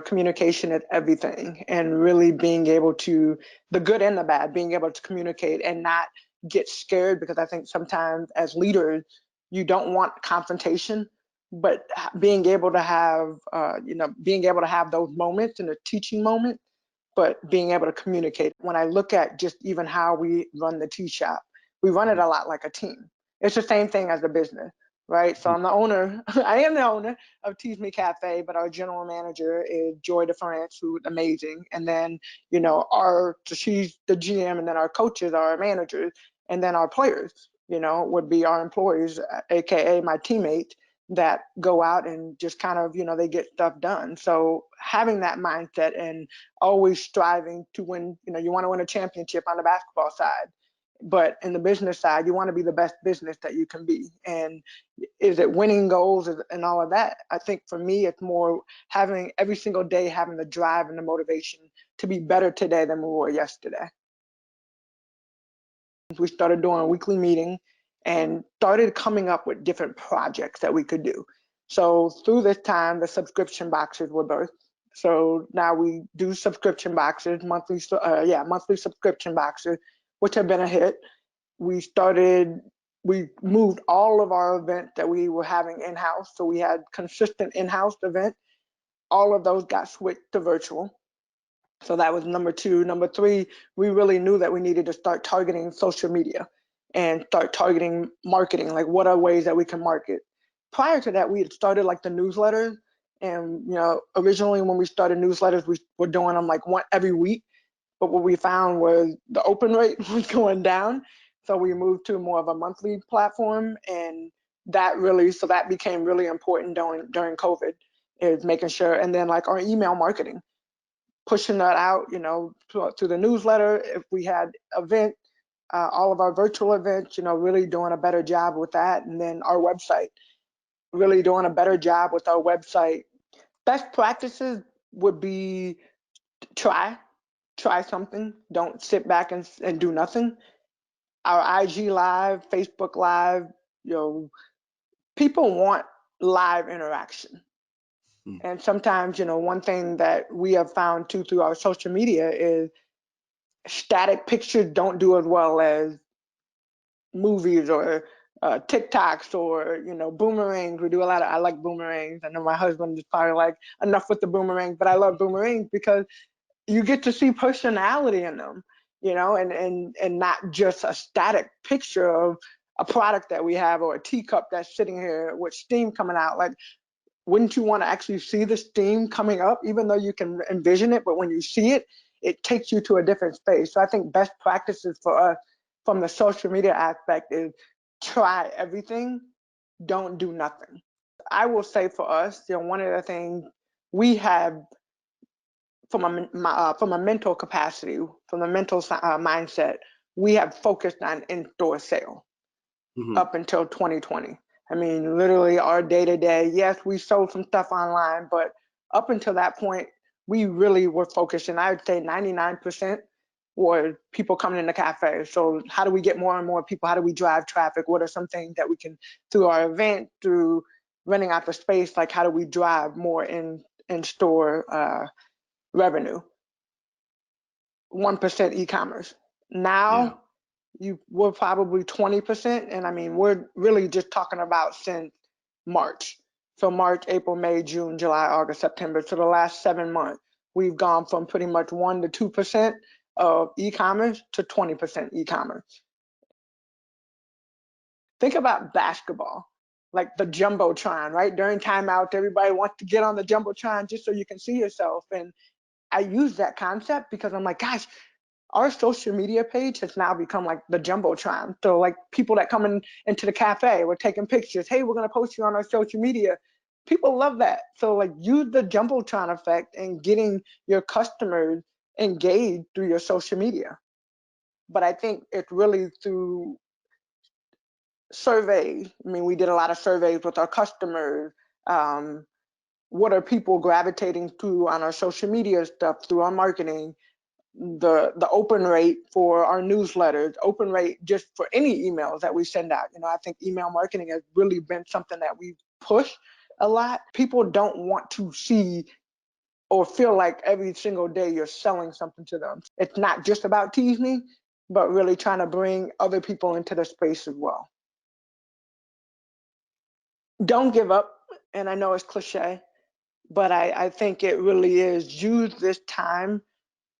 communication is everything, and really being able to, the good and the bad, being able to communicate and not get scared, because I think sometimes as leaders, you don't want confrontation, but being able to have, being able to have those moments in a teaching moment, but being able to communicate. When I look at just even how we run the tea shop, we run it a lot like a team. It's the same thing as a business, right? So I'm the owner, I am the owner of Tease Me Cafe, but our general manager is Joy DeFrance, who's amazing. And then, so she's the GM, and then our coaches are our managers, and then our players, would be our employees, AKA my teammates, that go out and just kind of, they get stuff done. So having that mindset and always striving to win, you want to win a championship on the basketball side, but in the business side, you want to be the best business that you can be. And is it winning goals and all of that? I think for me, it's more having every single day, having the drive and the motivation to be better today than we were yesterday. We started doing a weekly meeting and started coming up with different projects that we could do. So through this time, the subscription boxes were birthed. So now we do subscription boxes, monthly subscription boxes, which have been a hit. We moved all of our events that we were having in-house. So we had consistent in-house events. All of those got switched to virtual. So that was number two. Number three, we really knew that we needed to start targeting social media and start targeting marketing. Like, what are ways that we can market? Prior to that, we had started like the newsletters. And, originally when we started newsletters, we were doing them like one every week. But what we found was the open rate was going down. So we moved to more of a monthly platform. And that became really important during COVID, is making sure. And then like our email marketing, pushing that out, through the newsletter. If we had event, all of our virtual events, really doing a better job with that. And then our website, really doing a better job with our website. Best practices would be try something. Don't sit back and do nothing. Our IG live, Facebook live, people want live interaction. And sometimes, one thing that we have found too through our social media is static pictures don't do as well as movies or TikToks or, boomerangs. I like boomerangs. I know my husband is probably like, enough with the boomerangs, but I love boomerangs because you get to see personality in them, and not just a static picture of a product that we have or a teacup that's sitting here with steam coming out. Like, wouldn't you want to actually see the steam coming up, even though you can envision it? But when you see it, it takes you to a different space. So I think best practices for us from the social media aspect is try everything, don't do nothing. I will say for us, one of the things we have from a mental capacity, from a mental mindset, we have focused on in-store sale up until 2020. I mean, literally our day-to-day, yes, we sold some stuff online, but up until that point, we really were focused, and I would say 99% were people coming in the cafe. So how do we get more and more people? How do we drive traffic? What are some things that we can, through our event, through renting out the space, like how do we drive more in-store revenue? 1% e-commerce. Now, we're probably 20%. And I mean, we're really just talking about since March. So March, April, May, June, July, August, September. So the last 7 months, we've gone from pretty much 1 to 2% of e-commerce to 20% e-commerce. Think about basketball, like the Jumbotron, right? During timeout, everybody wants to get on the Jumbotron just so you can see yourself. And I use that concept because I'm like, gosh, our social media page has now become like the Jumbotron. So like people that come into the cafe, we're taking pictures. Hey, we're going to post you on our social media. People love that. So like use the Jumbotron effect and getting your customers engaged through your social media. But I think it's really through surveys. I mean, we did a lot of surveys with our customers. What are people gravitating to on our social media stuff, through our marketing? The open rate for our newsletters, open rate just for any emails that we send out. I think email marketing has really been something that we've pushed a lot. People don't want to see or feel like every single day you're selling something to them. It's not just about Tease Me, but really trying to bring other people into the space as well. Don't give up. And I know it's cliche, but I think it really is. Use this time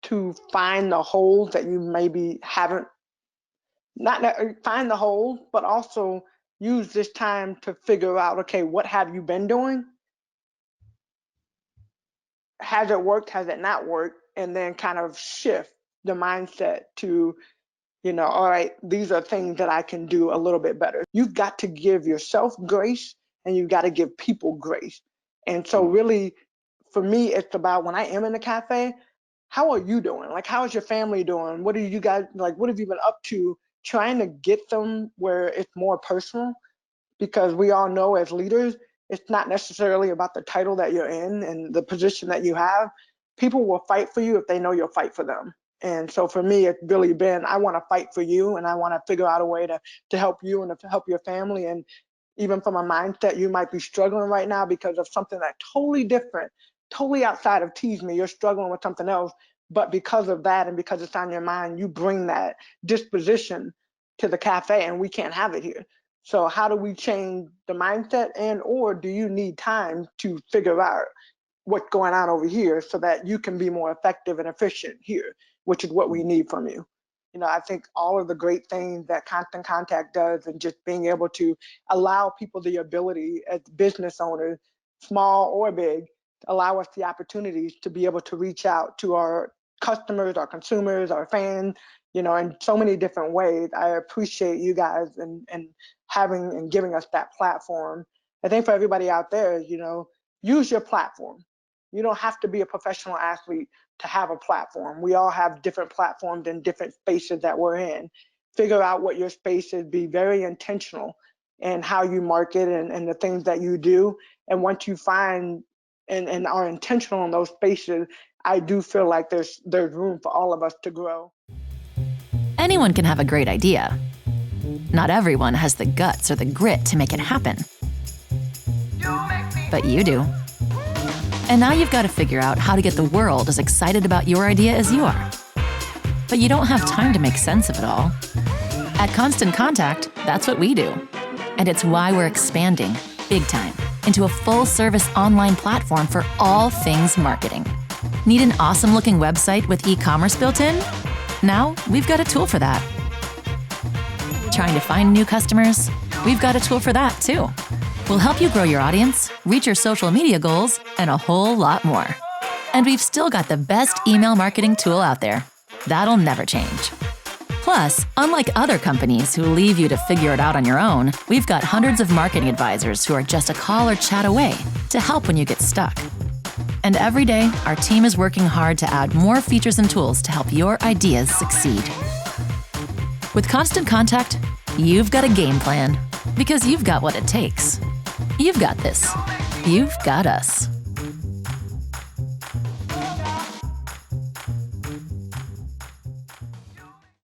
to find the holes that you maybe haven't, not find the hole, but also use this time to figure out, okay, what have you been doing? Has it worked? Has it not worked? And then kind of shift the mindset to, all right, these are things that I can do a little bit better. You've got to give yourself grace and you've got to give people grace. And so really, for me, it's about when I am in the cafe, how are you doing? Like, how is your family doing? What are you guys, like, what have you been up to? Trying to get them where it's more personal, because we all know as leaders, it's not necessarily about the title that you're in and the position that you have. People will fight for you if they know you'll fight for them. And so for me, it's really been, I want to fight for you and I want to figure out a way to help you and to help your family. And even from a mindset, you might be struggling right now because of something that's totally different, totally outside of Tease Me. You're struggling with something else. But because of that and because it's on your mind, you bring that disposition to the cafe and we can't have it here. So how do we change the mindset, and or do you need time to figure out what's going on over here so that you can be more effective and efficient here, which is what we need from you. I think all of the great things that Constant Contact does, and just being able to allow people the ability as business owners, small or big, allow us the opportunities to be able to reach out to our customers, our consumers, our fans, in so many different ways. I appreciate you guys and having and giving us that platform. I think for everybody out there, use your platform. You don't have to be a professional athlete to have a platform. We all have different platforms and different spaces that we're in. Figure out what your space is, be very intentional in how you market and the things that you do. And once you find and are intentional in those spaces, I do feel like there's room for all of us to grow. Anyone can have a great idea. Not everyone has the guts or the grit to make it happen. But you do. And now you've got to figure out how to get the world as excited about your idea as you are. But you don't have time to make sense of it all. At Constant Contact, that's what we do. And it's why we're expanding, big time, into a full-service online platform for all things marketing. Need an awesome-looking website with e-commerce built in? Now, we've got a tool for that. Trying to find new customers? We've got a tool for that, too. We'll help you grow your audience, reach your social media goals, and a whole lot more. And we've still got the best email marketing tool out there. That'll never change. Plus, unlike other companies who leave you to figure it out on your own, we've got hundreds of marketing advisors who are just a call or chat away to help when you get stuck. And every day, our team is working hard to add more features and tools to help your ideas succeed. With Constant Contact, you've got a game plan, because you've got what it takes. You've got this. You've got us.